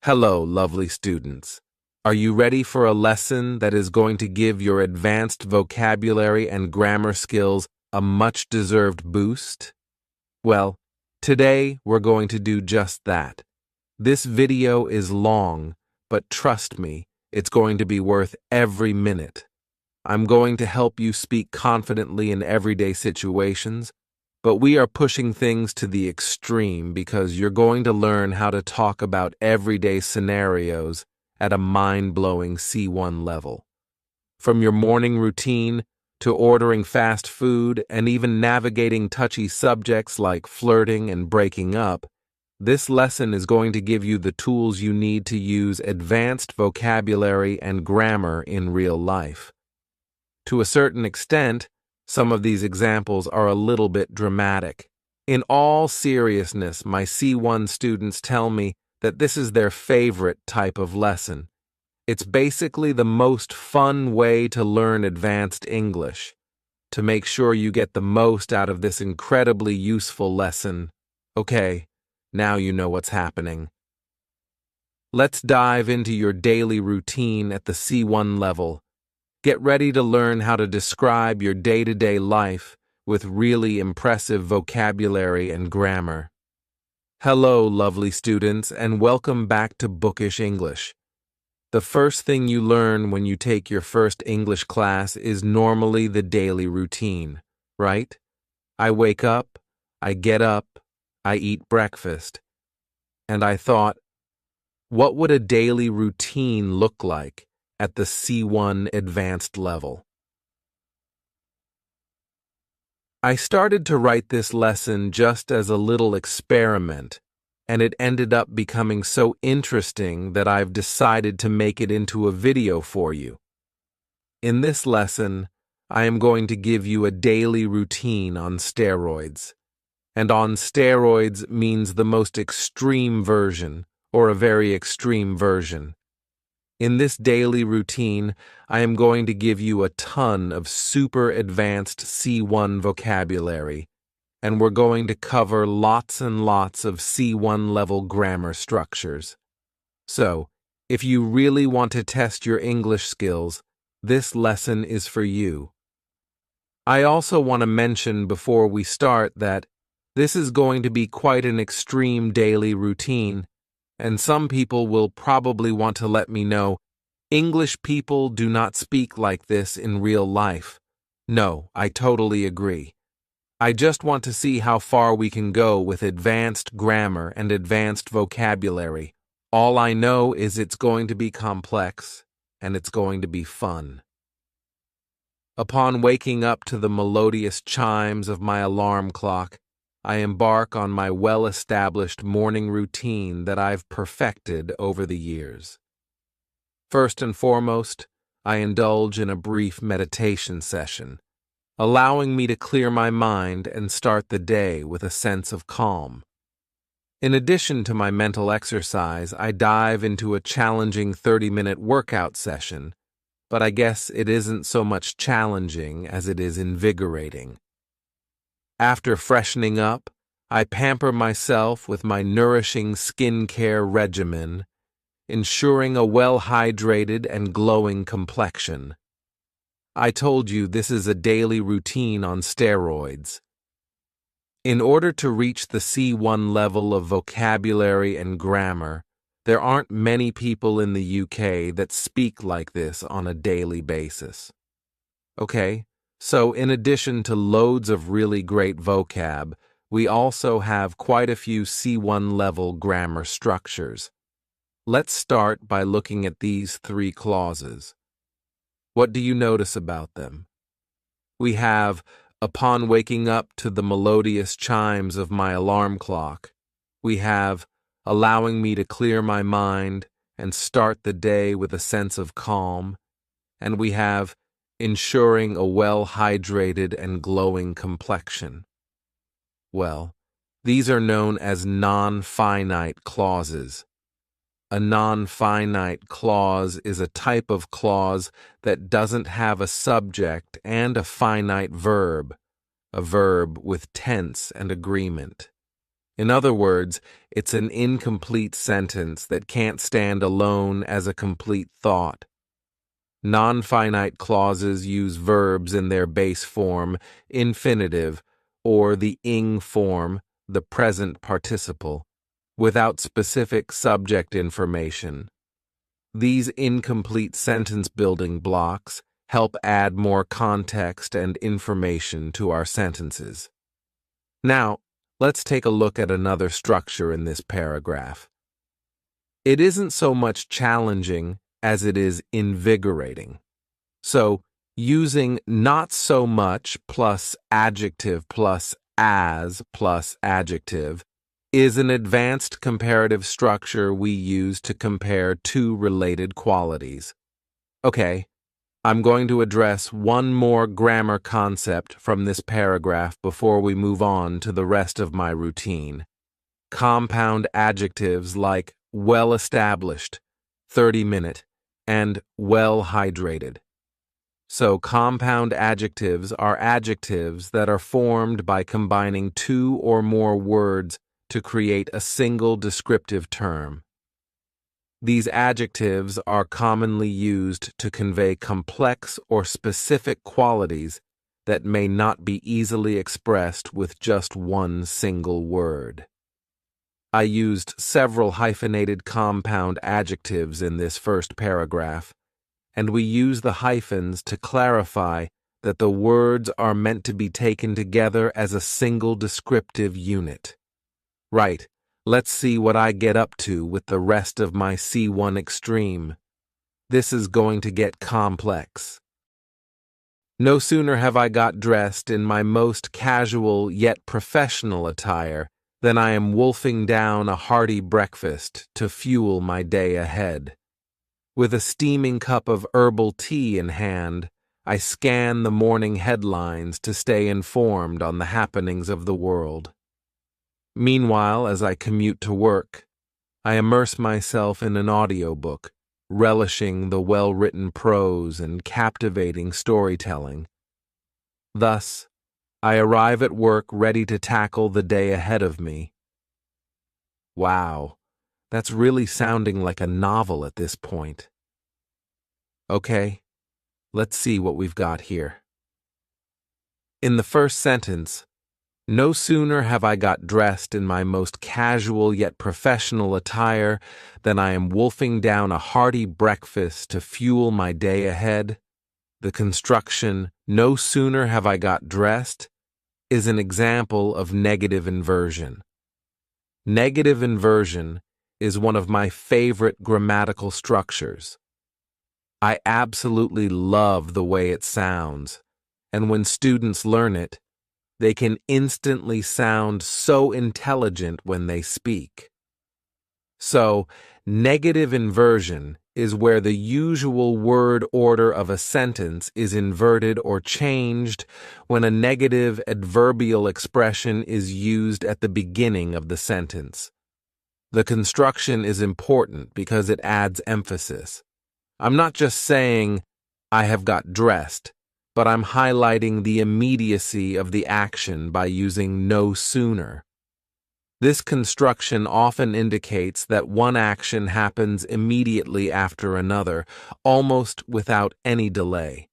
Hello, lovely students. Are you ready for a lesson that is going to give your advanced vocabulary and grammar skills a much-deserved boost? Well, today we're going to do just that. This video is long, but trust me, it's going to be worth every minute. I'm going to help you speak confidently in everyday situations, but we are pushing things to the extreme because you're going to learn how to talk about everyday scenarios at a mind-blowing C1 level. From your morning routine to ordering fast food and even navigating touchy subjects like flirting and breaking up, this lesson is going to give you the tools you need to use advanced vocabulary and grammar in real life. To a certain extent, some of these examples are a little bit dramatic. In all seriousness, my C1 students tell me that this is their favorite type of lesson. It's basically the most fun way to learn advanced English. To make sure you get the most out of this incredibly useful lesson, okay, now you know what's happening. Let's dive into your daily routine at the C1 level. Get ready to learn how to describe your day-to-day life with really impressive vocabulary and grammar. Hello, lovely students, and welcome back to Bookish English. The first thing you learn when you take your first English class is normally the daily routine, right? I wake up, I get up, I eat breakfast. And I thought, what would a daily routine look like at the C1 advanced level? I started to write this lesson just as a little experiment, and it ended up becoming so interesting that I've decided to make it into a video for you. In this lesson, I am going to give you a daily routine on steroids. And on steroids means the most extreme version, or a very extreme version. In this daily routine, I am going to give you a ton of super advanced C1 vocabulary, and we're going to cover lots and lots of C1 level grammar structures. So, if you really want to test your English skills, this lesson is for you. I also want to mention before we start that this is going to be quite an extreme daily routine, and some people will probably want to let me know, English people do not speak like this in real life. No, I totally agree. I just want to see how far we can go with advanced grammar and advanced vocabulary. All I know is it's going to be complex, and it's going to be fun. Upon waking up to the melodious chimes of my alarm clock, I embark on my well-established morning routine that I've perfected over the years. First and foremost, I indulge in a brief meditation session, allowing me to clear my mind and start the day with a sense of calm. In addition to my mental exercise, I dive into a challenging 30-minute workout session, but I guess it isn't so much challenging as it is invigorating. After freshening up, I pamper myself with my nourishing skincare regimen, ensuring a well-hydrated and glowing complexion. I told you this is a daily routine on steroids. In order to reach the C1 level of vocabulary and grammar, there aren't many people in the UK that speak like this on a daily basis. Okay, so in addition to loads of really great vocab, we also have quite a few C1 level grammar structures. Let's start by looking at these 3 clauses. What do you notice about them? We have, upon waking up to the melodious chimes of my alarm clock. We have, allowing me to clear my mind and start the day with a sense of calm. And we have, ensuring a well-hydrated and glowing complexion. Well, these are known as non-finite clauses. A non-finite clause is a type of clause that doesn't have a subject and a finite verb, a verb with tense and agreement. In other words, it's an incomplete sentence that can't stand alone as a complete thought. Non-finite clauses use verbs in their base form, infinitive, or the ing form, the present participle, without specific subject information. These incomplete sentence building blocks help add more context and information to our sentences. Now, let's take a look at another structure in this paragraph. It isn't so much challenging as it is invigorating. So, using not so much plus adjective plus as plus adjective is an advanced comparative structure we use to compare two related qualities. Okay, I'm going to address one more grammar concept from this paragraph before we move on to the rest of my routine. Compound adjectives like well-established, 30-minute, and well-hydrated. So compound adjectives are adjectives that are formed by combining two or more words to create a single descriptive term. These adjectives are commonly used to convey complex or specific qualities that may not be easily expressed with just one single word. I used several hyphenated compound adjectives in this first paragraph, and we use the hyphens to clarify that the words are meant to be taken together as a single descriptive unit. Right, let's see what I get up to with the rest of my C1 extreme. This is going to get complex. No sooner have I got dressed in my most casual yet professional attire than I am wolfing down a hearty breakfast to fuel my day ahead. With a steaming cup of herbal tea in hand, I scan the morning headlines to stay informed on the happenings of the world. Meanwhile, as I commute to work, I immerse myself in an audiobook, relishing the well-written prose and captivating storytelling. Thus, I arrive at work ready to tackle the day ahead of me. Wow, that's really sounding like a novel at this point. Okay, let's see what we've got here. In the first sentence, no sooner have I got dressed in my most casual yet professional attire than I am wolfing down a hearty breakfast to fuel my day ahead. The construction, no sooner have I got dressed, is an example of negative inversion. Negative inversion is one of my favorite grammatical structures. I absolutely love the way it sounds, and when students learn it, they can instantly sound so intelligent when they speak. So, negative inversion is where the usual word order of a sentence is inverted or changed when a negative adverbial expression is used at the beginning of the sentence. The construction is important because it adds emphasis. I'm not just saying, I have got dressed, but I'm highlighting the immediacy of the action by using no sooner. This construction often indicates that one action happens immediately after another, almost without any delay.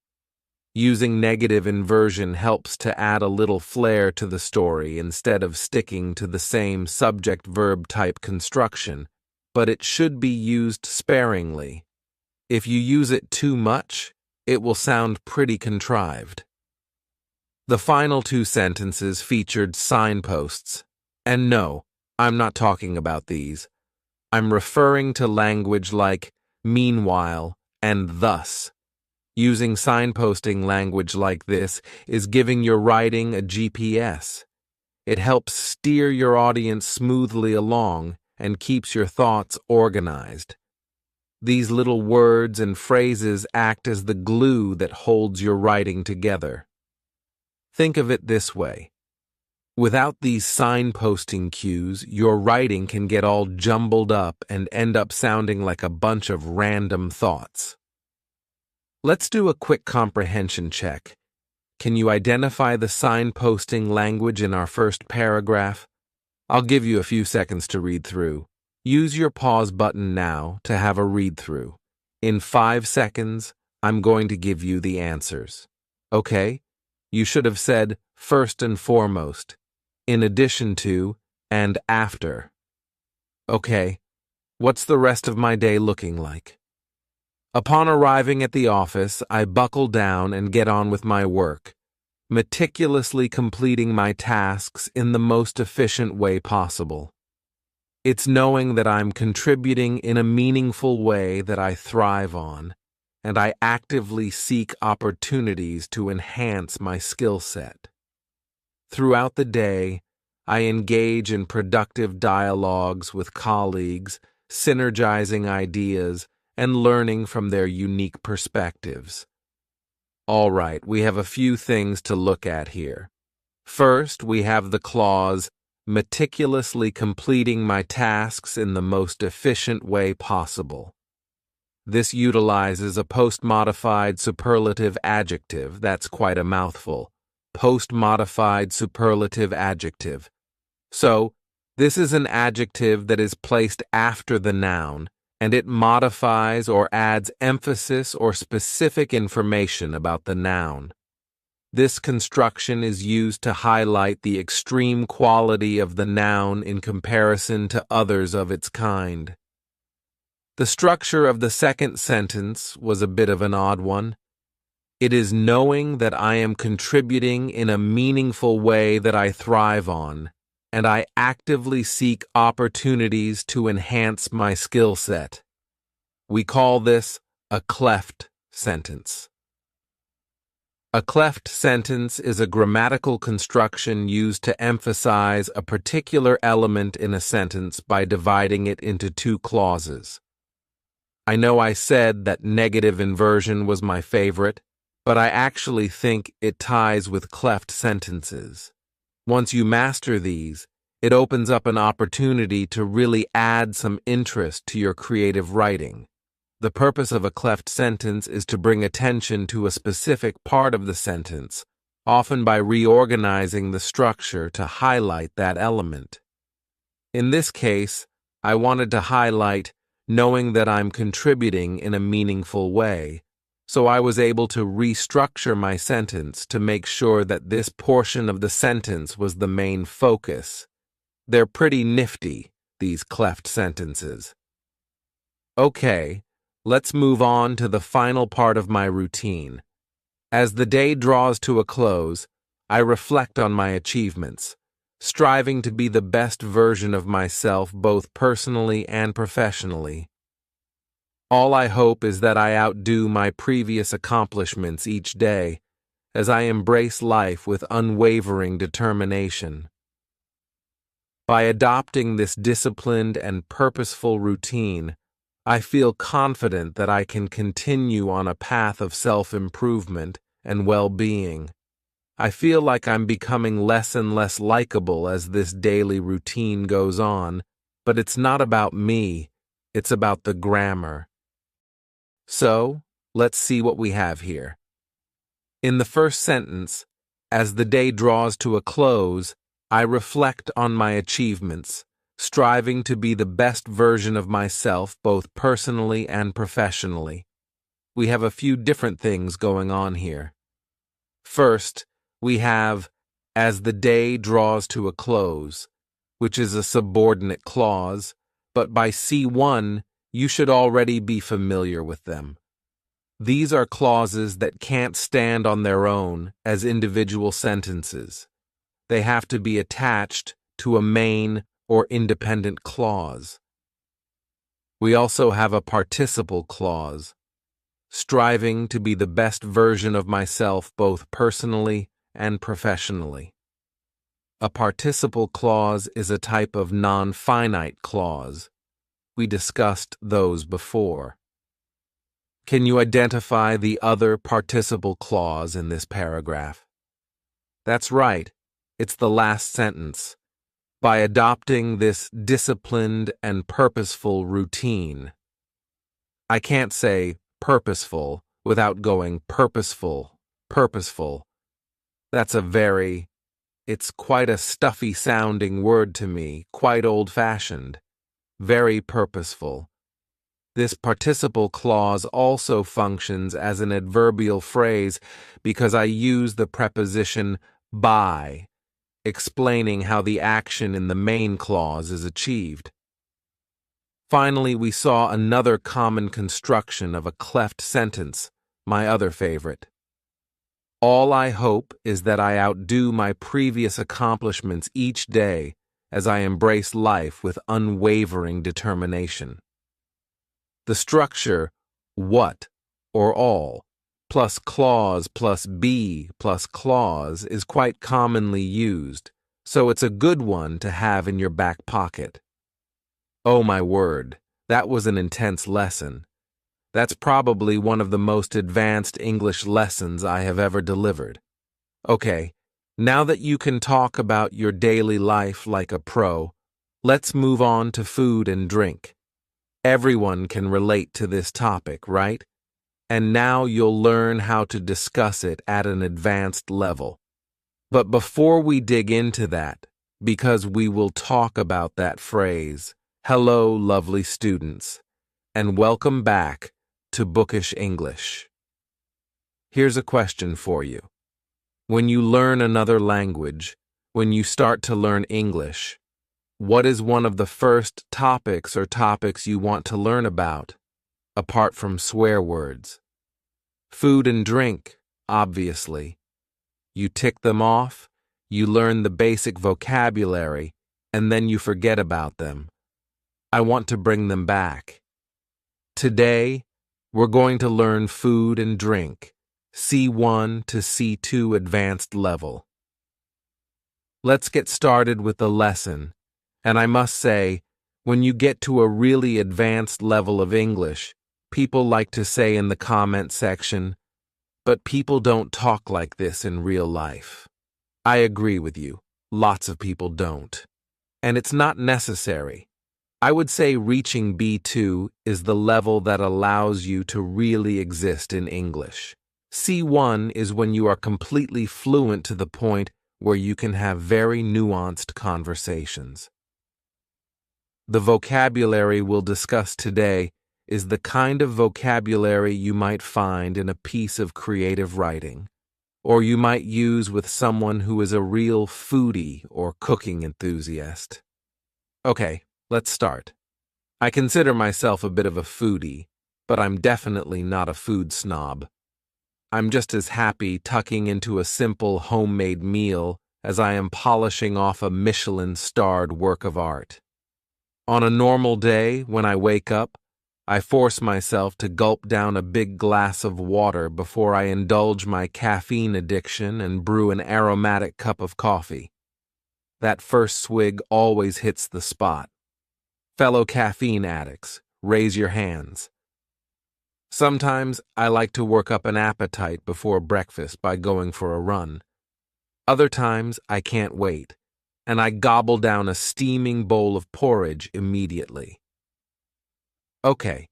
Using negative inversion helps to add a little flair to the story instead of sticking to the same subject-verb type construction, but it should be used sparingly. If you use it too much, it will sound pretty contrived. The final two sentences featured signposts. And no, I'm not talking about these. I'm referring to language like meanwhile and thus. Using signposting language like this is giving your writing a GPS. It helps steer your audience smoothly along and keeps your thoughts organized. These little words and phrases act as the glue that holds your writing together. Think of it this way. Without these signposting cues, your writing can get all jumbled up and end up sounding like a bunch of random thoughts. Let's do a quick comprehension check. Can you identify the signposting language in our first paragraph? I'll give you a few seconds to read through. Use your pause button now to have a read through. In 5 seconds, I'm going to give you the answers. Okay? You should have said first and foremost, in addition to, and after. Okay. What's the rest of my day looking like? Upon arriving at the office, I buckle down and get on with my work, meticulously completing my tasks in the most efficient way possible. It's knowing that I'm contributing in a meaningful way that I thrive on, and I actively seek opportunities to enhance my skill set. Throughout the day, I engage in productive dialogues with colleagues, synergizing ideas, and learning from their unique perspectives. All right, we have a few things to look at here. First, we have the clause, meticulously completing my tasks in the most efficient way possible. This utilizes a post-modified superlative adjective. That's quite a mouthful. Post-modified superlative adjective. So, this is an adjective that is placed after the noun, and it modifies or adds emphasis or specific information about the noun. This construction is used to highlight the extreme quality of the noun in comparison to others of its kind. The structure of the second sentence was a bit of an odd one. It is knowing that I am contributing in a meaningful way that I thrive on, and I actively seek opportunities to enhance my skill set. We call this a cleft sentence. A cleft sentence is a grammatical construction used to emphasize a particular element in a sentence by dividing it into 2 clauses. I know I said that negative inversion was my favorite, but I actually think it ties with cleft sentences. Once you master these, it opens up an opportunity to really add some interest to your creative writing. The purpose of a cleft sentence is to bring attention to a specific part of the sentence, often by reorganizing the structure to highlight that element. In this case, I wanted to highlight knowing that I'm contributing in a meaningful way, so I was able to restructure my sentence to make sure that this portion of the sentence was the main focus. They're pretty nifty, these cleft sentences. Okay. Let's move on to the final part of my routine. As the day draws to a close, I reflect on my achievements, striving to be the best version of myself both personally and professionally. All I hope is that I outdo my previous accomplishments each day, as I embrace life with unwavering determination. By adopting this disciplined and purposeful routine, I feel confident that I can continue on a path of self-improvement and well-being. I feel like I'm becoming less and less likable as this daily routine goes on, but it's not about me, it's about the grammar. So, let's see what we have here. In the first sentence, as the day draws to a close, I reflect on my achievements, striving to be the best version of myself both personally and professionally. We have a few different things going on here. First, we have, as the day draws to a close, which is a subordinate clause, but by C1, you should already be familiar with them. These are clauses that can't stand on their own as individual sentences. They have to be attached to a main or independent clause. We also have a participle clause, striving to be the best version of myself both personally and professionally. A participle clause is a type of non-finite clause. We discussed those before. Can you identify the other participle clause in this paragraph? That's right, it's the last sentence. By adopting this disciplined and purposeful routine. I can't say purposeful without going purposeful. That's a very It's quite a stuffy-sounding word to me, quite old-fashioned, very purposeful. This participle clause also functions as an adverbial phrase because I use the preposition by, explaining how the action in the main clause is achieved. Finally, we saw another common construction of a cleft sentence, my other favorite. All I hope is that I outdo my previous accomplishments each day as I embrace life with unwavering determination. The structure, what, or all, plus clause plus be plus clause is quite commonly used, so it's a good one to have in your back pocket. Oh my word, that was an intense lesson. That's probably one of the most advanced English lessons I have ever delivered. Okay, now that you can talk about your daily life like a pro, let's move on to food and drink. Everyone can relate to this topic, right? And now you'll learn how to discuss it at an advanced level. But before we dig into that, because we will talk about that phrase, hello, lovely students, and welcome back to Bookish English. Here's a question for you. When you learn another language, when you start to learn English, what is one of the first topics or topics you want to learn about, apart from swear words? Food and drink, obviously. You tick them off, you learn the basic vocabulary, and then you forget about them. I want to bring them back. Today, we're going to learn food and drink, C1 to C2 advanced level. Let's get started with the lesson, and I must say, when you get to a really advanced level of English, people like to say in the comment section, but people don't talk like this in real life. I agree with you, lots of people don't. And it's not necessary. I would say reaching B2 is the level that allows you to really exist in English. C1 is when you are completely fluent to the point where you can have very nuanced conversations. The vocabulary we'll discuss today is the kind of vocabulary you might find in a piece of creative writing, or you might use with someone who is a real foodie or cooking enthusiast. Okay. Let's start. I consider myself a bit of a foodie, but I'm definitely not a food snob. I'm just as happy tucking into a simple homemade meal as I am polishing off a Michelin-starred work of art. On a normal day, when I wake up, I force myself to gulp down a big glass of water before I indulge my caffeine addiction and brew an aromatic cup of coffee. That first swig always hits the spot. Fellow caffeine addicts, raise your hands. Sometimes I like to work up an appetite before breakfast by going for a run. Other times I can't wait, and I gobble down a steaming bowl of porridge immediately. Okay,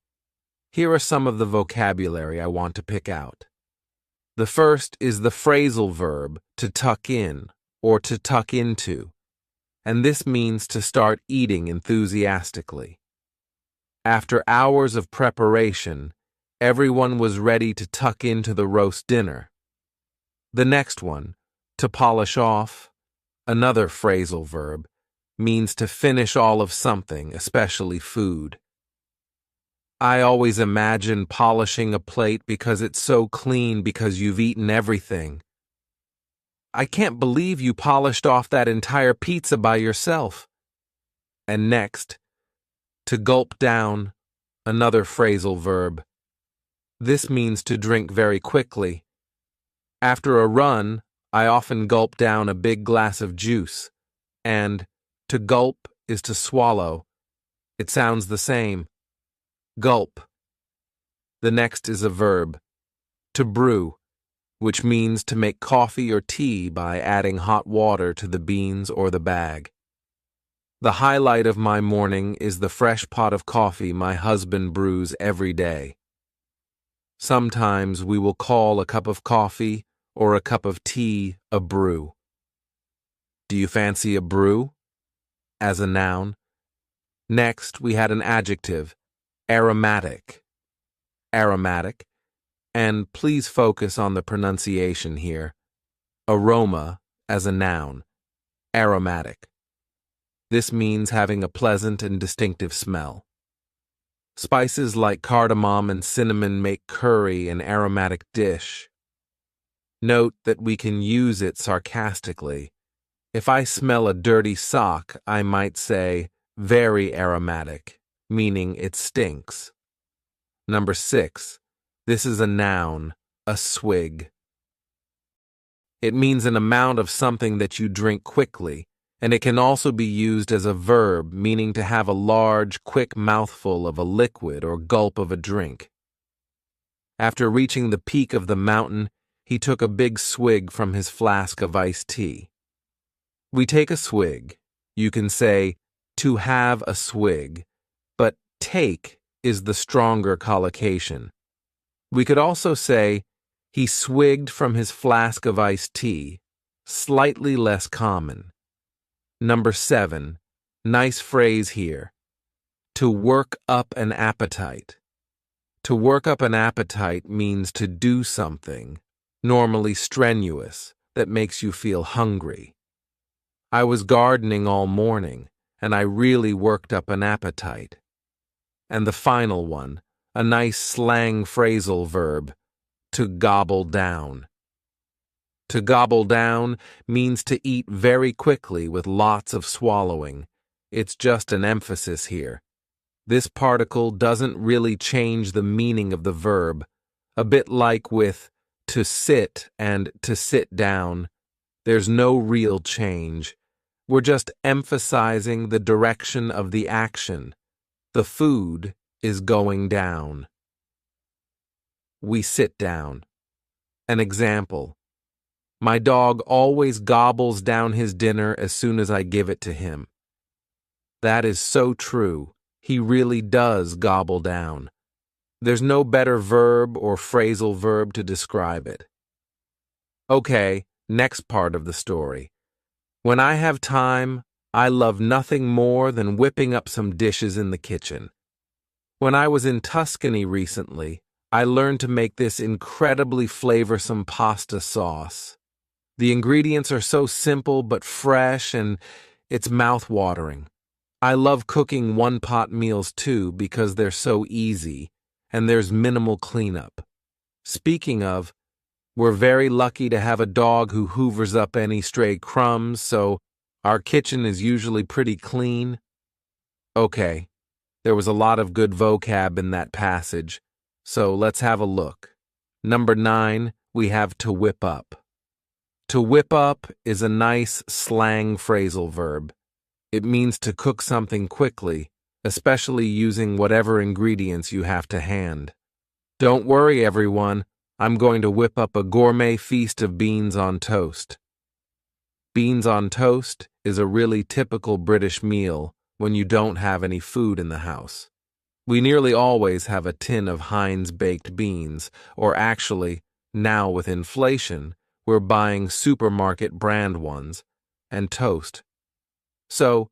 here are some of the vocabulary I want to pick out. The first is the phrasal verb to tuck in or to tuck into, and this means to start eating enthusiastically. After hours of preparation, everyone was ready to tuck into the roast dinner. The next one, to polish off, another phrasal verb, means to finish all of something, especially food. I always imagine polishing a plate because it's so clean because you've eaten everything. I can't believe you polished off that entire pizza by yourself. And next, to gulp down, another phrasal verb. This means to drink very quickly. After a run, I often gulp down a big glass of juice, and to gulp is to swallow. It sounds the same. Gulp. The next is a verb, to brew, which means to make coffee or tea by adding hot water to the beans or the bag. The highlight of my morning is the fresh pot of coffee my husband brews every day. Sometimes we will call a cup of coffee or a cup of tea a brew. Do you fancy a brew? As a noun. Next, we had an adjective, aromatic. Aromatic. And please focus on the pronunciation here. Aroma as a noun. Aromatic. This means having a pleasant and distinctive smell. Spices like cardamom and cinnamon make curry an aromatic dish. Note that we can use it sarcastically. If I smell a dirty sock, I might say, very aromatic, meaning it stinks. Number 6. This is a noun, a swig. It means an amount of something that you drink quickly, and it can also be used as a verb, meaning to have a large, quick mouthful of a liquid or gulp of a drink. After reaching the peak of the mountain, he took a big swig from his flask of iced tea. We take a swig. You can say, to have a swig, but take is the stronger collocation. We could also say, he swigged from his flask of iced tea, slightly less common. Number 7, nice phrase here. To work up an appetite. To work up an appetite means to do something, normally strenuous, that makes you feel hungry. I was gardening all morning, and I really worked up an appetite. And the final one, a nice slang phrasal verb, to gobble down. To gobble down means to eat very quickly with lots of swallowing. It's just an emphasis here. This particle doesn't really change the meaning of the verb, a bit like with to sit and to sit down. There's no real change. We're just emphasizing the direction of the action. The food is going down. We sit down. An example. My dog always gobbles down his dinner as soon as I give it to him. That is so true. He really does gobble down. There's no better verb or phrasal verb to describe it. Okay, next part of the story. When I have time, I love nothing more than whipping up some dishes in the kitchen. When I was in Tuscany recently, I learned to make this incredibly flavorsome pasta sauce. The ingredients are so simple but fresh, and it's mouth-watering. I love cooking one-pot meals too because they're so easy, and there's minimal cleanup. Speaking of, we're very lucky to have a dog who hoovers up any stray crumbs, so our kitchen is usually pretty clean. Okay, there was a lot of good vocab in that passage, so let's have a look. Number 9, we have to whip up. To whip up is a nice slang phrasal verb. It means to cook something quickly, especially using whatever ingredients you have to hand. Don't worry, everyone. I'm going to whip up a gourmet feast of beans on toast. Beans on toast is a really typical British meal when you don't have any food in the house. We nearly always have a tin of Heinz baked beans, or actually, now with inflation, we're buying supermarket brand ones, and toast. So,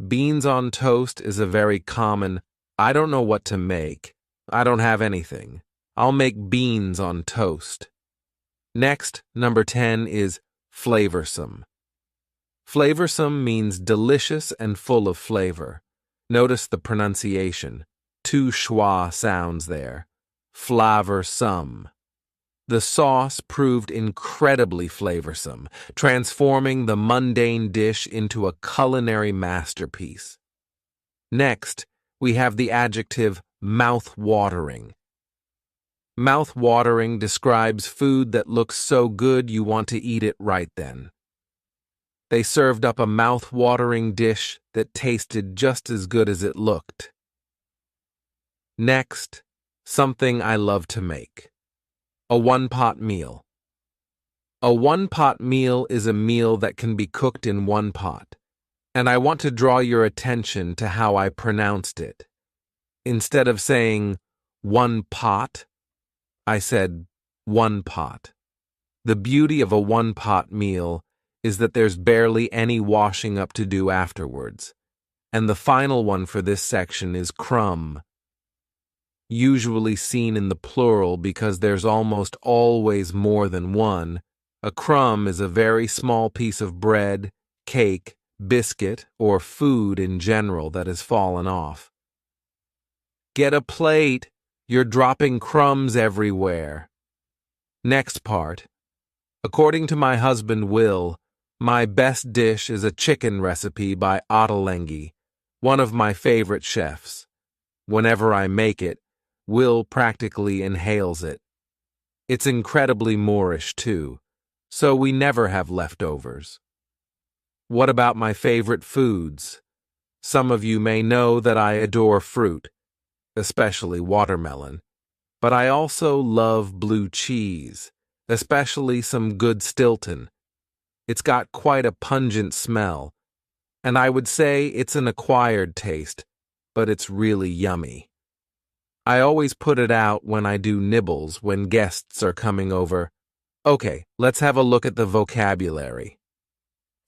beans on toast is a very common, I don't know what to make. I don't have anything. I'll make beans on toast. Next, number 10 is flavorsome. Flavorsome means delicious and full of flavor. Notice the pronunciation. 2 schwa sounds there. Flavorsome. The sauce proved incredibly flavorsome, transforming the mundane dish into a culinary masterpiece. Next, we have the adjective mouth-watering. Mouth-watering describes food that looks so good you want to eat it right then. They served up a mouth-watering dish that tasted just as good as it looked. Next, something I love to make. A one-pot meal. A one-pot meal is a meal that can be cooked in one pot, and I want to draw your attention to how I pronounced it. Instead of saying one pot, I said one pot. The beauty of a one-pot meal is that there's barely any washing up to do afterwards. And the final one for this section is crumb, usually seen in the plural because there's almost always more than one. A crumb is a very small piece of bread, cake, biscuit, or food in general that has fallen off. Get a plate! You're dropping crumbs everywhere. Next part. According to my husband Will, my best dish is a chicken recipe by Ottolenghi, one of my favorite chefs. Whenever I make it, Will practically inhales it. It's incredibly Moorish too, so we never have leftovers. What about my favorite foods? Some of you may know that I adore fruit, especially watermelon, but I also love blue cheese, especially some good Stilton. It's got quite a pungent smell, and I would say it's an acquired taste, but it's really yummy. I always put it out when I do nibbles when guests are coming over. Okay, let's have a look at the vocabulary.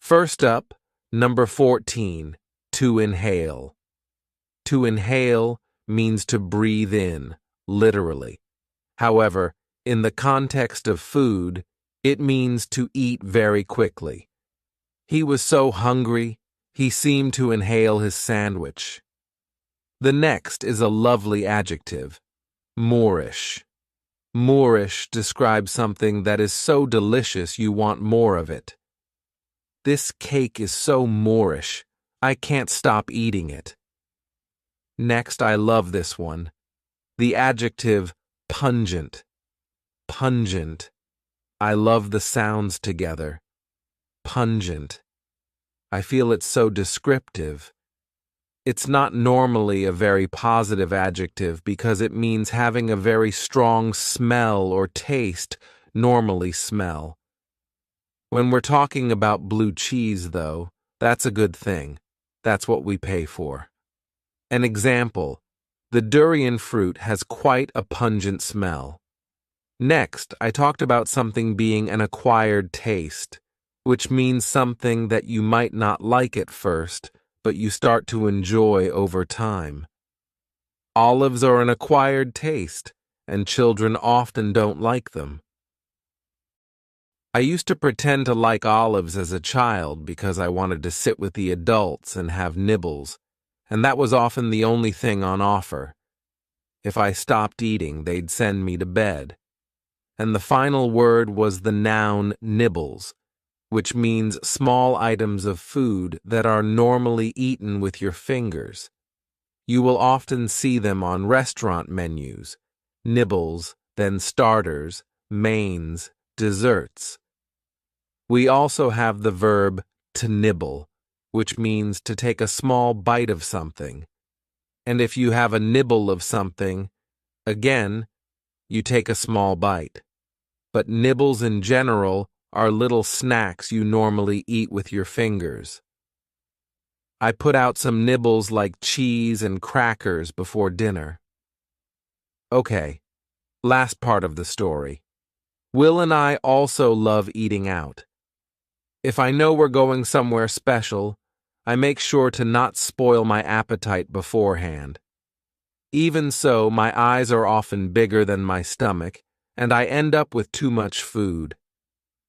First up, number 14, to inhale. To inhale means to breathe in, literally. However, in the context of food, it means to eat very quickly. He was so hungry, he seemed to inhale his sandwich. The next is a lovely adjective, Moorish. Moorish describes something that is so delicious you want more of it. This cake is so Moorish, I can't stop eating it. Next, I love this one. The adjective pungent. Pungent. I love the sounds together. Pungent. I feel it's so descriptive. It's not normally a very positive adjective because it means having a very strong smell or taste, normally smell. When we're talking about blue cheese, though, that's a good thing. That's what we pay for. An example, the durian fruit has quite a pungent smell. Next, I talked about something being an acquired taste, which means something that you might not like at first, but you start to enjoy over time. Olives are an acquired taste, and children often don't like them. I used to pretend to like olives as a child because I wanted to sit with the adults and have nibbles, and that was often the only thing on offer. If I stopped eating, they'd send me to bed. And the final word was the noun nibbles, which means small items of food that are normally eaten with your fingers. You will often see them on restaurant menus, nibbles, then starters, mains, desserts. We also have the verb to nibble, which means to take a small bite of something. And if you have a nibble of something, again, you take a small bite. But nibbles in general are little snacks you normally eat with your fingers. I put out some nibbles like cheese and crackers before dinner. Okay, last part of the story. Will and I also love eating out. If I know we're going somewhere special, I make sure to not spoil my appetite beforehand. Even so, my eyes are often bigger than my stomach, and I end up with too much food.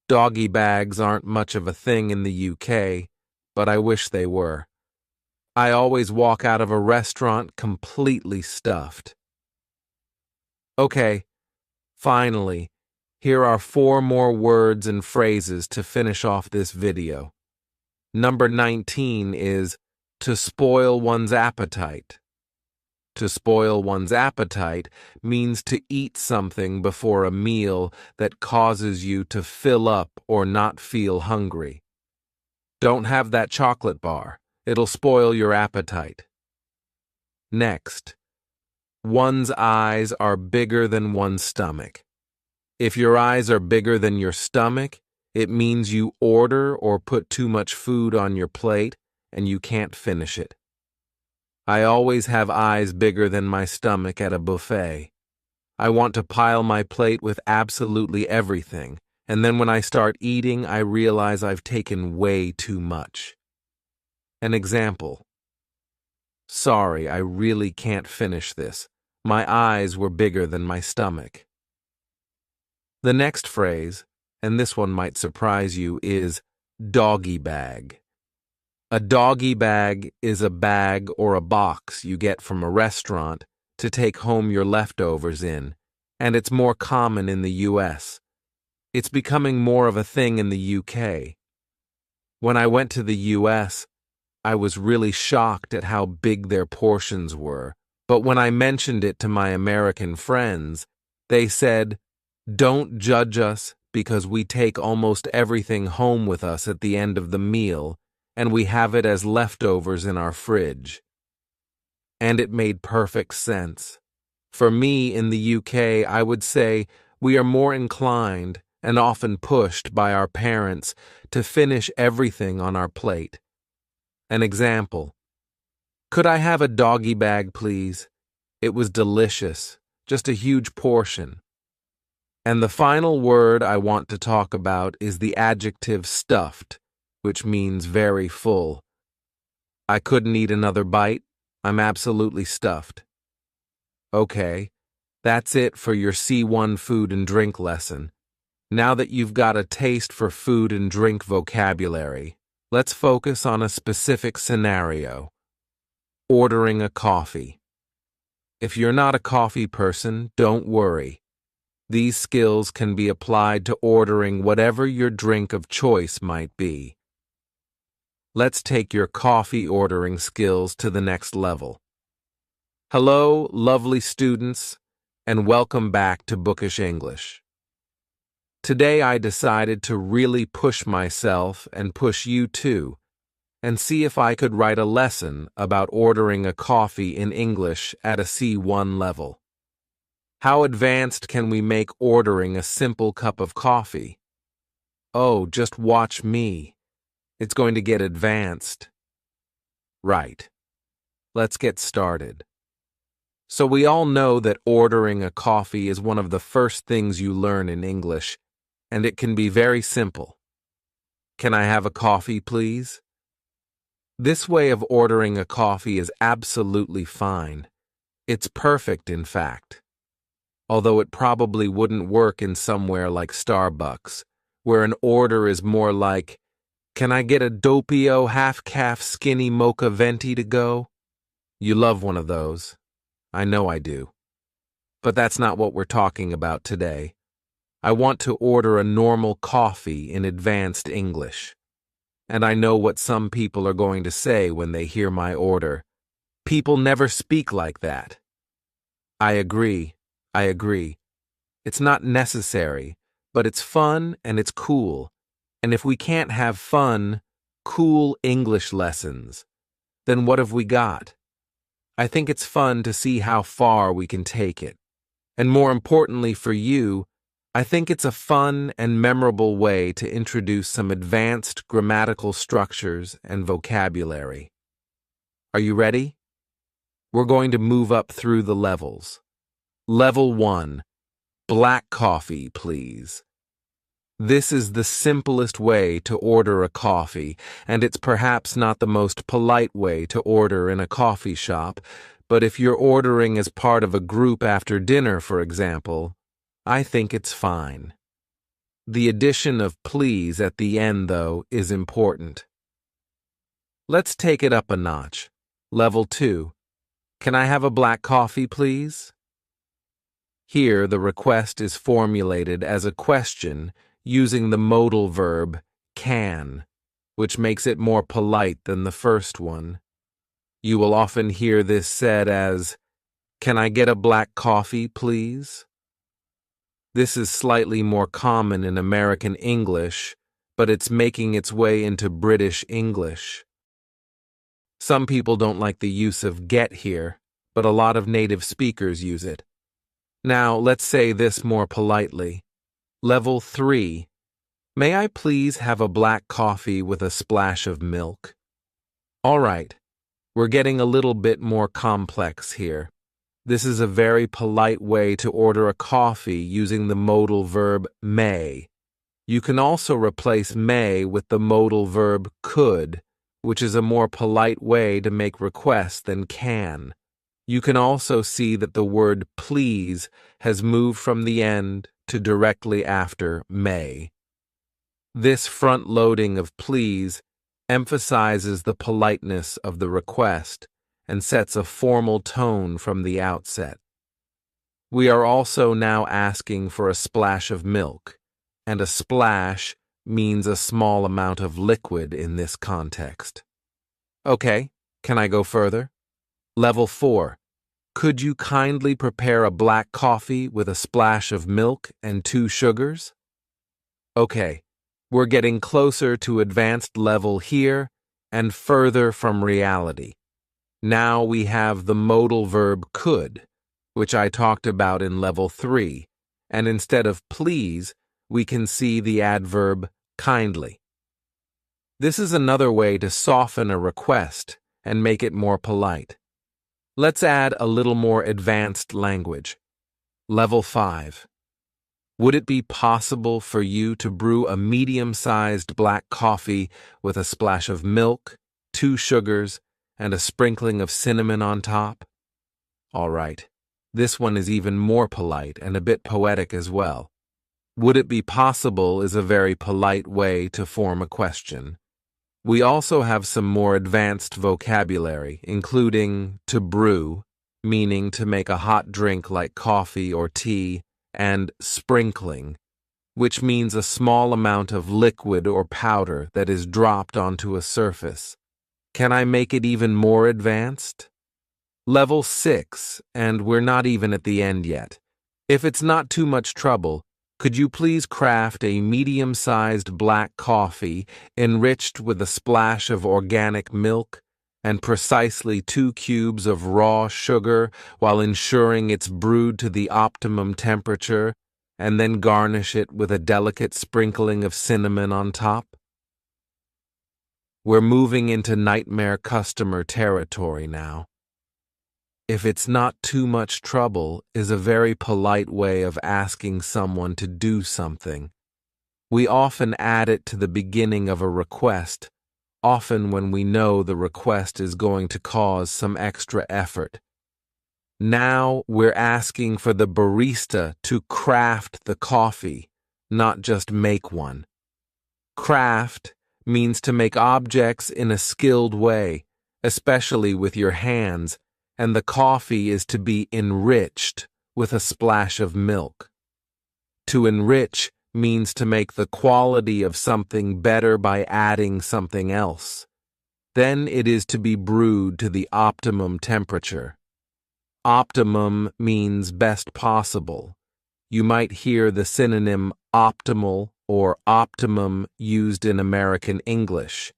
Doggy bags aren't much of a thing in the UK, but I wish they were. I always walk out of a restaurant completely stuffed. Okay, finally, here are 4 more words and phrases to finish off this video. Number 19 is to spoil one's appetite. To spoil one's appetite means to eat something before a meal that causes you to fill up or not feel hungry. Don't have that chocolate bar. It'll spoil your appetite. Next, one's eyes are bigger than one's stomach. If your eyes are bigger than your stomach, it means you order or put too much food on your plate and you can't finish it. I always have eyes bigger than my stomach at a buffet. I want to pile my plate with absolutely everything, And then when I start eating, I realize I've taken way too much. An example. Sorry, I really can't finish this. My eyes were bigger than my stomach. The next phrase, and this one might surprise you, is doggy bag. A doggy bag is a bag or a box you get from a restaurant to take home your leftovers in, and it's more common in the US. It's becoming more of a thing in the UK. When I went to the US, I was really shocked at how big their portions were, but when I mentioned it to my American friends, they said, "Don't judge us because we take almost everything home with us at the end of the meal, and we have it as leftovers in our fridge." And it made perfect sense. For me in the UK, I would say we are more inclined and often pushed by our parents to finish everything on our plate. An example. Could I have a doggy bag, please? It was delicious, just a huge portion. And the final word I want to talk about is the adjective stuffed, which means very full. I couldn't eat another bite. I'm absolutely stuffed. Okay, that's it for your C1 food and drink lesson. Now that you've got a taste for food and drink vocabulary, let's focus on a specific scenario. Ordering a coffee. If you're not a coffee person, don't worry. These skills can be applied to ordering whatever your drink of choice might be. Let's take your coffee ordering skills to the next level. Hello, lovely students, and welcome back to Bookish English. Today I decided to really push myself and push you too, and see if I could write a lesson about ordering a coffee in English at a C1 level. How advanced can we make ordering a simple cup of coffee? Oh, just watch me. It's going to get advanced. Right. Let's get started. So we all know that ordering a coffee is one of the first things you learn in English, and it can be very simple. Can I have a coffee, please? This way of ordering a coffee is absolutely fine. It's perfect, in fact. Although it probably wouldn't work in somewhere like Starbucks, where an order is more like, "Can I get a doppio half-calf skinny mocha venti to go?" You love one of those. I know I do. But that's not what we're talking about today. I want to order a normal coffee in advanced English. And I know what some people are going to say when they hear my order. People never speak like that. I agree. It's not necessary, but it's fun and it's cool. And if we can't have fun, cool English lessons, then what have we got? I think it's fun to see how far we can take it. And more importantly for you, I think it's a fun and memorable way to introduce some advanced grammatical structures and vocabulary. Are you ready? We're going to move up through the levels. Level 1. Black coffee, please. This is the simplest way to order a coffee, and it's perhaps not the most polite way to order in a coffee shop, but if you're ordering as part of a group after dinner, for example, I think it's fine. The addition of please at the end, though, is important. Let's take it up a notch. Level 2. Can I have a black coffee, please? Here, the request is formulated as a question using the modal verb can, which makes it more polite than the first one. You will often hear this said as, "Can I get a black coffee, please?" This is slightly more common in American English, but it's making its way into British English. Some people don't like the use of get here, but a lot of native speakers use it. Now, let's say this more politely. Level 3. May I please have a black coffee with a splash of milk? All right, we're getting a little bit more complex here. This is a very polite way to order a coffee using the modal verb may. You can also replace may with the modal verb could, which is a more polite way to make requests than can. You can also see that the word please has moved from the end to directly after may. This front-loading of please emphasizes the politeness of the request and sets a formal tone from the outset. We are also now asking for a splash of milk, and a splash means a small amount of liquid in this context. Okay, can I go further? Level 4. Could you kindly prepare a black coffee with a splash of milk and 2 sugars? Okay, we're getting closer to advanced level here and further from reality. Now we have the modal verb could, which I talked about in level 3, and instead of please, we can see the adverb kindly. This is another way to soften a request and make it more polite. Let's add a little more advanced language. Level 5. Would it be possible for you to brew a medium-sized black coffee with a splash of milk, 2 sugars, and a sprinkling of cinnamon on top? All right, this one is even more polite and a bit poetic as well. Would it be possible is a very polite way to form a question. We also have some more advanced vocabulary, including to brew, meaning to make a hot drink like coffee or tea, and sprinkling, which means a small amount of liquid or powder that is dropped onto a surface. Can I make it even more advanced? Level 6, and we're not even at the end yet. If it's not too much trouble, could you please craft a medium-sized black coffee enriched with a splash of organic milk and precisely 2 cubes of raw sugar while ensuring it's brewed to the optimum temperature, and then garnish it with a delicate sprinkling of cinnamon on top? We're moving into nightmare customer territory now. If it's not too much trouble is a very polite way of asking someone to do something. We often add it to the beginning of a request, often when we know the request is going to cause some extra effort. Now we're asking for the barista to craft the coffee, not just make one. Craft means to make objects in a skilled way, especially with your hands, and the coffee is to be enriched with a splash of milk. To enrich means to make the quality of something better by adding something else. Then it is to be brewed to the optimum temperature. Optimum means best possible. You might hear the synonym optimal or optimum used in American English.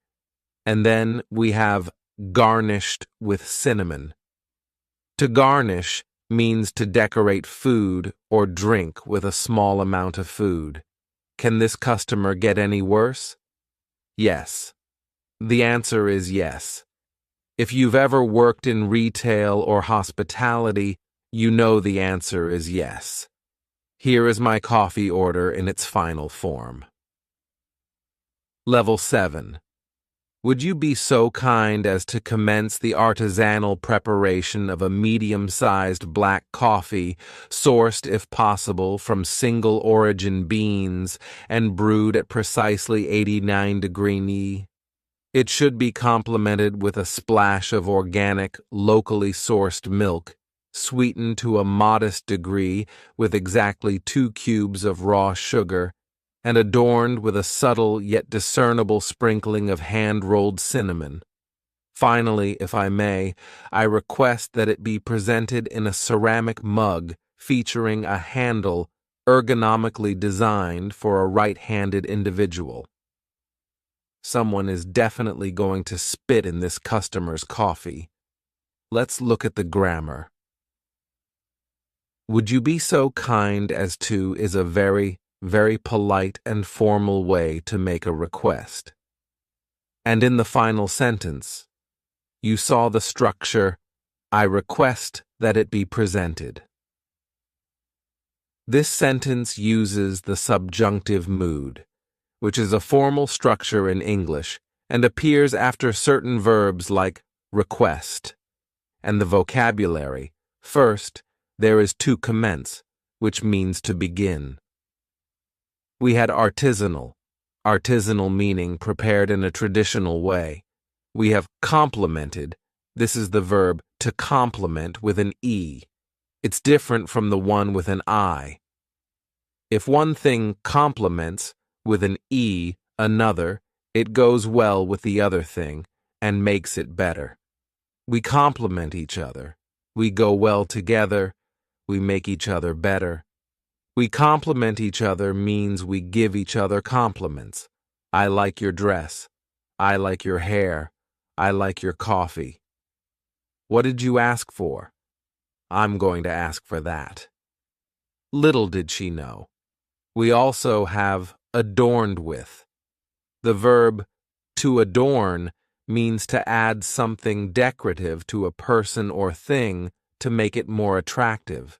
And then we have garnished with cinnamon. To garnish means to decorate food or drink with a small amount of food. Can this customer get any worse? Yes. The answer is yes. If you've ever worked in retail or hospitality, you know the answer is yes. Here is my coffee order in its final form. Level 7. Would you be so kind as to commence the artisanal preparation of a medium-sized black coffee, sourced if possible from single-origin beans and brewed at precisely 89°C? It should be complemented with a splash of organic, locally sourced milk, sweetened to a modest degree with exactly 2 cubes of raw sugar, and adorned with a subtle yet discernible sprinkling of hand-rolled cinnamon. Finally, if I may, I request that it be presented in a ceramic mug featuring a handle ergonomically designed for a right-handed individual. Someone is definitely going to spit in this customer's coffee. Let's look at the grammar. Would you be so kind as to is a very polite and formal way to make a request. And in the final sentence, you saw the structure, I request that it be presented. This sentence uses the subjunctive mood, which is a formal structure in English and appears after certain verbs like request. And the vocabulary. First, there is to commence, which means to begin. We had artisanal meaning prepared in a traditional way. We have complemented. This is the verb to complement with an E. It's different from the one with an I. If one thing complements with an E another, it goes well with the other thing and makes it better. We complement each other. We go well together. We make each other better. We complement each other means we give each other compliments. I like your dress. I like your hair. I like your coffee. What did you ask for? I'm going to ask for that. Little did she know. We also have adorned with. The verb to adorn means to add something decorative to a person or thing to make it more attractive.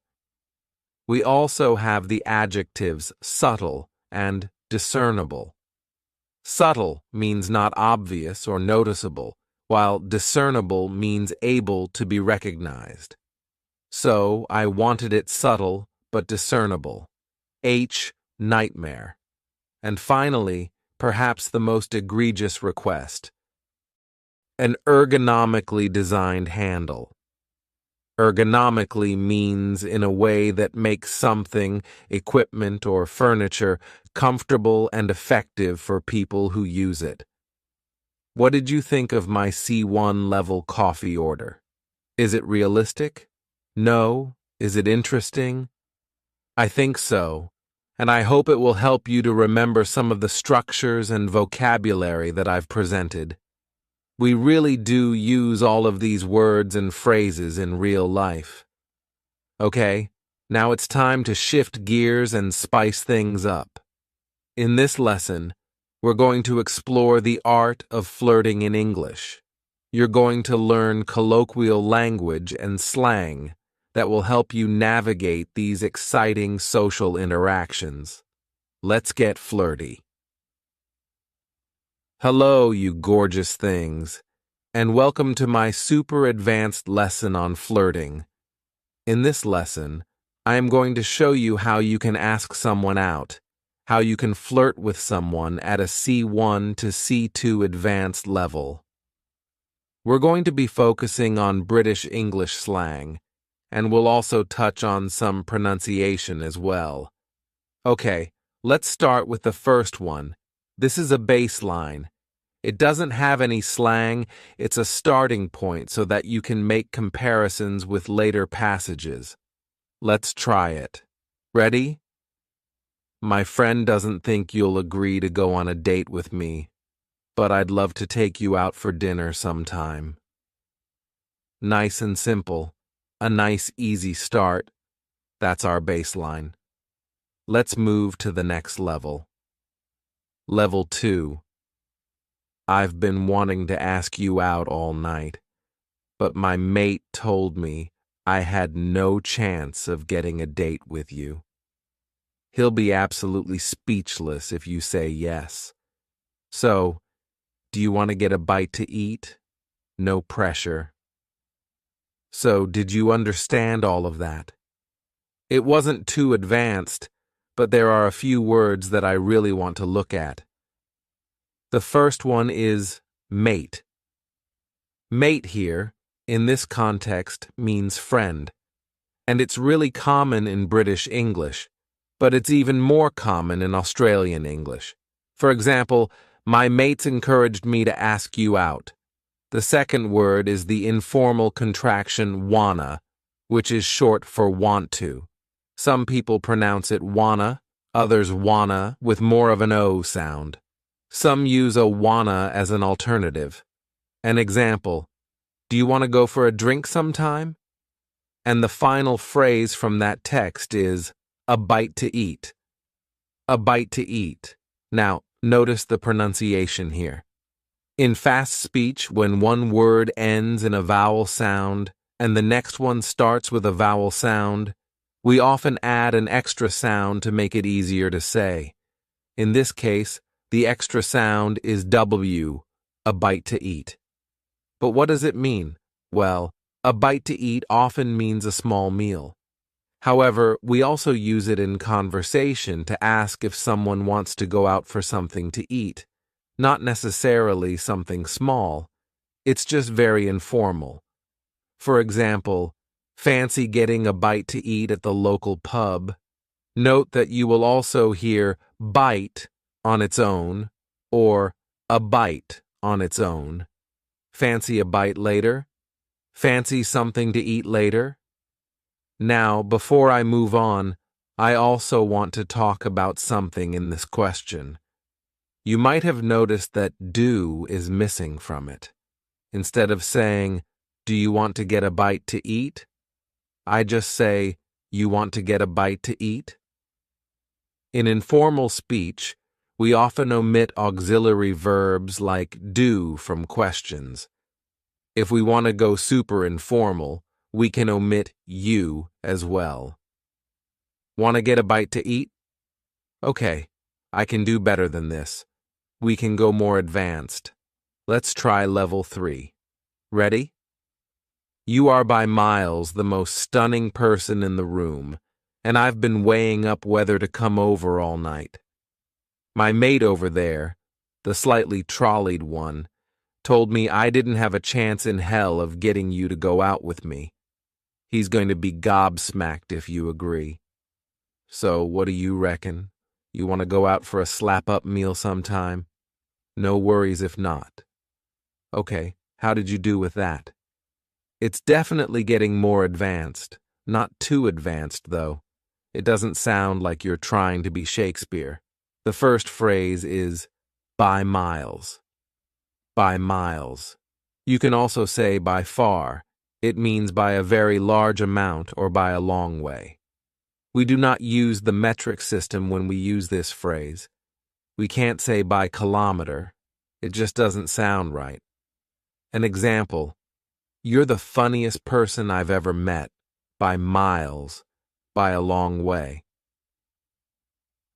We also have the adjectives subtle and discernible. Subtle means not obvious or noticeable, while discernible means able to be recognized. So, I wanted it subtle but discernible. Nightmare. And finally, perhaps the most egregious request. An ergonomically designed handle. Ergonomically means in a way that makes something, equipment or furniture, comfortable and effective for people who use it. What did you think of my C1 level coffee order? Is it realistic? No? Is it interesting? I think so, and I hope it will help you to remember some of the structures and vocabulary that I've presented. We really do use all of these words and phrases in real life. Okay, now it's time to shift gears and spice things up. In this lesson, we're going to explore the art of flirting in English. You're going to learn colloquial language and slang that will help you navigate these exciting social interactions. Let's get flirty. Hello, you gorgeous things, and welcome to my super advanced lesson on flirting. In this lesson, I am going to show you how you can ask someone out, how you can flirt with someone at a C1 to C2 advanced level. We're going to be focusing on British English slang, and we'll also touch on some pronunciation as well. Okay, let's start with the first one. This is a baseline. It doesn't have any slang, it's a starting point so that you can make comparisons with later passages. Let's try it. Ready? My friend doesn't think you'll agree to go on a date with me, but I'd love to take you out for dinner sometime. Nice and simple. A nice, easy start. That's our baseline. Let's move to the next level. Level 2. I've been wanting to ask you out all night, but my mate told me I had no chance of getting a date with you. He'll be absolutely speechless if you say yes. So, do you want to get a bite to eat? No pressure. So, did you understand all of that? It wasn't too advanced, but there are a few words that I really want to look at. The first one is mate. Mate here, in this context, means friend, and it's really common in British English, but it's even more common in Australian English. For example, my mates encouraged me to ask you out. The second word is the informal contraction wanna, which is short for want to. Some people pronounce it wanna, others wanna, with more of an O sound. Some use a wanna as an alternative. An example, do you want to go for a drink sometime? And the final phrase from that text is a bite to eat. A bite to eat. Now, notice the pronunciation here. In fast speech, when one word ends in a vowel sound and the next one starts with a vowel sound, we often add an extra sound to make it easier to say. In this case, The extra sound is W, a bite to eat. But what does it mean? Well, a bite to eat often means a small meal. However, we also use it in conversation to ask if someone wants to go out for something to eat. Not necessarily something small. It's just very informal. For example, fancy getting a bite to eat at the local pub? Note that you will also hear bite on its own or a bite on its own. Fancy a bite later? Fancy something to eat later? Now, before I move on, I also want to talk about something in this question. You might have noticed that do is missing from it. Instead of saying, do you want to get a bite to eat? I just say, you want to get a bite to eat? In informal speech, we often omit auxiliary verbs like do from questions. If we want to go super informal, we can omit you as well. Want to get a bite to eat? Okay, I can do better than this. We can go more advanced. Let's try level 3. Ready? You are by miles the most stunning person in the room, and I've been weighing up whether to come over all night. My mate over there, the slightly trolleyed one, told me I didn't have a chance in hell of getting you to go out with me. He's going to be gobsmacked if you agree. So what do you reckon? You want to go out for a slap-up meal sometime? No worries if not. Okay, how did you do with that? It's definitely getting more advanced. Not too advanced, though. It doesn't sound like you're trying to be Shakespeare. The first phrase is by miles. By miles. You can also say by far. It means by a very large amount or by a long way. We do not use the metric system when we use this phrase. We can't say by kilometer. It just doesn't sound right. An example, you're the funniest person I've ever met, by miles, by a long way.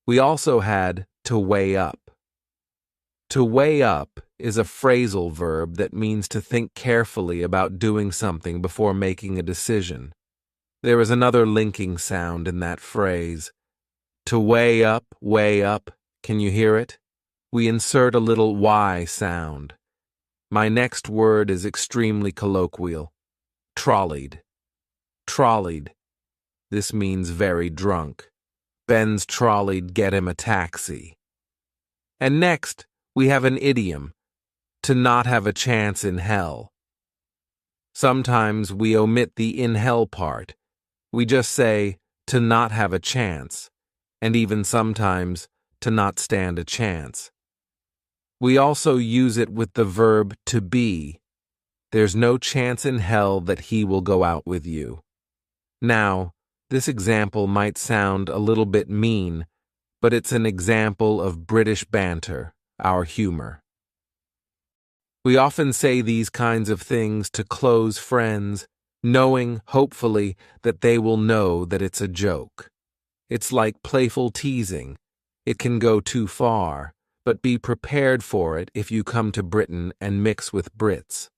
We also had to weigh up. To weigh up is a phrasal verb that means to think carefully about doing something before making a decision. There is another linking sound in that phrase. To weigh up, can you hear it? We insert a little Y sound. My next word is extremely colloquial. Trolleyed. Trolleyed. This means very drunk. Ben's trolleyed, get him a taxi. And next, we have an idiom. To not have a chance in hell. Sometimes we omit the in hell part. We just say, to not have a chance, and even sometimes, to not stand a chance. We also use it with the verb to be. There's no chance in hell that he will go out with you. Now, this example might sound a little bit mean, but it's an example of British banter, our humor. We often say these kinds of things to close friends, knowing, hopefully, that they will know that it's a joke. It's like playful teasing. It can go too far, but be prepared for it if you come to Britain and mix with Brits.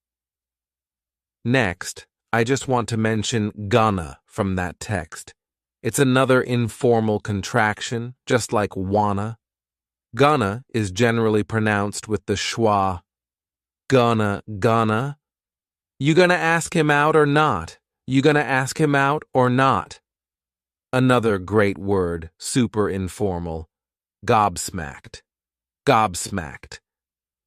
Next, I just want to mention gonna from that text. It's another informal contraction, just like wanna. Gonna is generally pronounced with the schwa. Gonna. You gonna ask him out or not? You gonna ask him out or not? Another great word, super informal. Gobsmacked. Gobsmacked.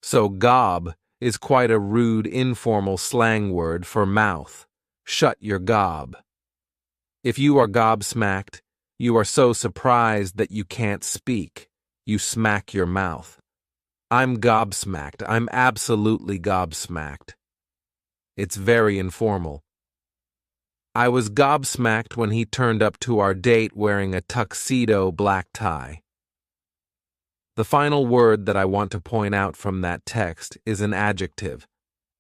So gob is quite a rude informal slang word for mouth. Shut your gob. If you are gobsmacked, you are so surprised that you can't speak. You smack your mouth. I'm gobsmacked. I'm absolutely gobsmacked. It's very informal. I was gobsmacked when he turned up to our date wearing a tuxedo black tie. The final word that I want to point out from that text is an adjective,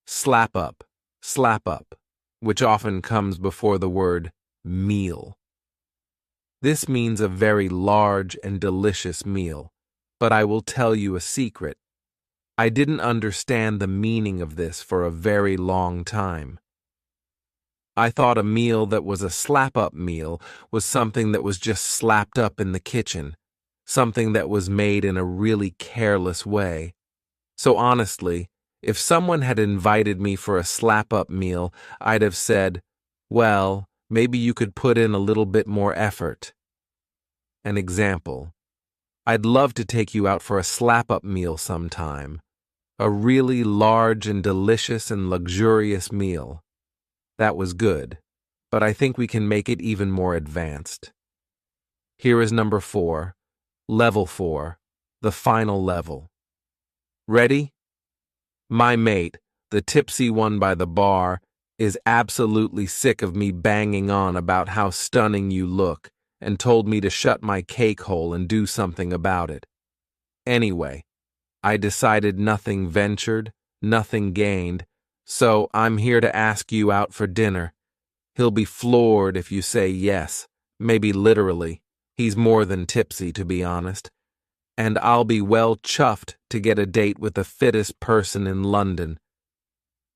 slap up, which often comes before the word meal. This means a very large and delicious meal. But I will tell you a secret. I didn't understand the meaning of this for a very long time. I thought a meal that was a slap-up meal was something that was just slapped up in the kitchen, something that was made in a really careless way. So honestly, if someone had invited me for a slap-up meal, I'd have said, well, maybe you could put in a little bit more effort. An example. I'd love to take you out for a slap-up meal sometime. A really large and delicious and luxurious meal. That was good, but I think we can make it even more advanced. Here is number 4, level 4, the final level. Ready? My mate, the tipsy one by the bar, is absolutely sick of me banging on about how stunning you look and told me to shut my cake hole and do something about it. Anyway, I decided nothing ventured, nothing gained, so I'm here to ask you out for dinner. He'll be floored if you say yes, maybe literally. He's more than tipsy, to be honest. And I'll be well chuffed to get a date with the fittest person in London.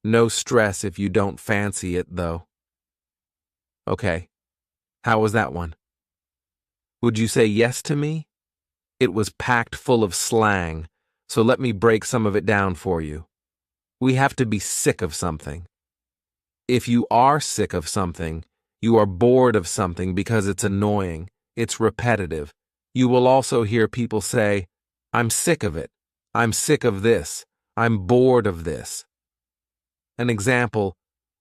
No stress if you don't fancy it, though. Okay, how was that one? Would you say yes to me? It was packed full of slang, so let me break some of it down for you. We have to be sick of something. If you are sick of something, you are bored of something because it's annoying, it's repetitive. You will also hear people say, I'm sick of it, I'm sick of this, I'm bored of this. An example,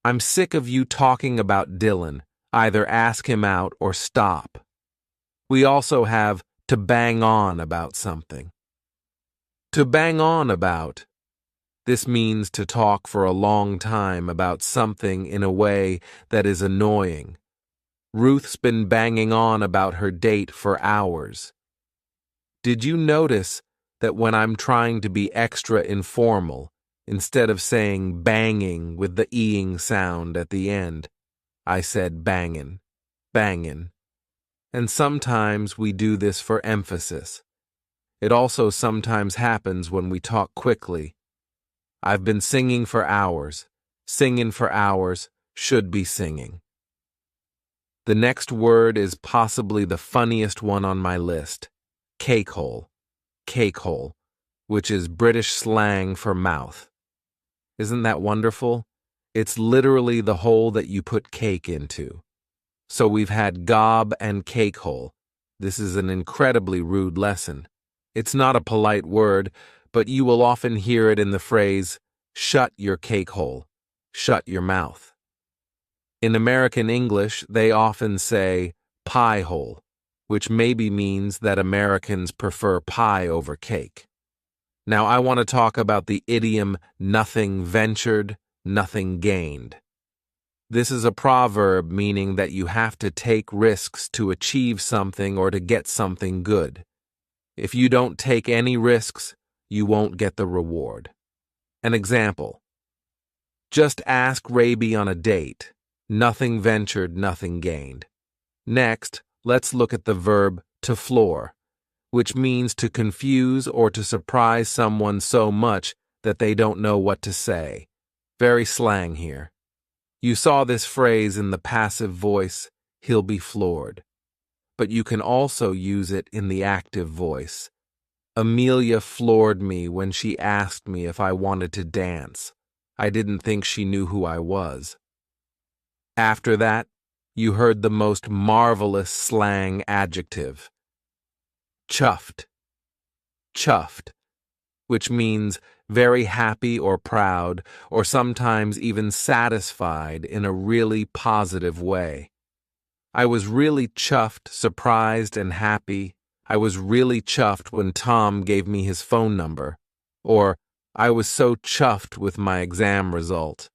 I'm sick of you talking about Dylan, either ask him out or stop. We also have to bang on about something. To bang on about. This means to talk for a long time about something in a way that is annoying. Ruth's been banging on about her date for hours. Did you notice that when I'm trying to be extra informal, instead of saying banging with the eing sound at the end, I said bangin', bangin'. And sometimes we do this for emphasis. It also sometimes happens when we talk quickly. I've been singing for hours, should be singing. The next word is possibly the funniest one on my list, cakehole, which is British slang for mouth. Isn't that wonderful? It's literally the hole that you put cake into. So we've had gob and cakehole. This is an incredibly rude lesson. It's not a polite word, but you will often hear it in the phrase, shut your cake hole, shut your mouth. In American English, they often say pie hole, which maybe means that Americans prefer pie over cake. Now I want to talk about the idiom nothing ventured, nothing gained. This is a proverb meaning that you have to take risks to achieve something or to get something good. If you don't take any risks, you won't get the reward. An example. Just ask Raby on a date. Nothing ventured, nothing gained. Next, let's look at the verb to floor, which means to confuse or to surprise someone so much that they don't know what to say. Very slang here. You saw this phrase in the passive voice, he'll be floored. But you can also use it in the active voice. Amelia floored me when she asked me if I wanted to dance. I didn't think she knew who I was. After that, you heard the most marvelous slang adjective. Chuffed. Chuffed, which means very happy or proud, or sometimes even satisfied in a really positive way. I was really chuffed, surprised, and happy. I was really chuffed when Tom gave me his phone number. Or, I was so chuffed with my exam result.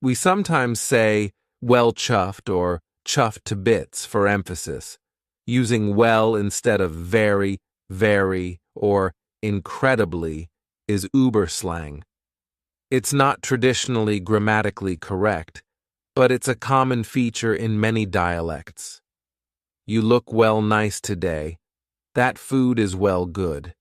We sometimes say, well chuffed or chuffed to bits for emphasis, using well instead of very, or incredibly is uber slang. It's not traditionally grammatically correct, but it's a common feature in many dialects. You look well nice today. That food is well good.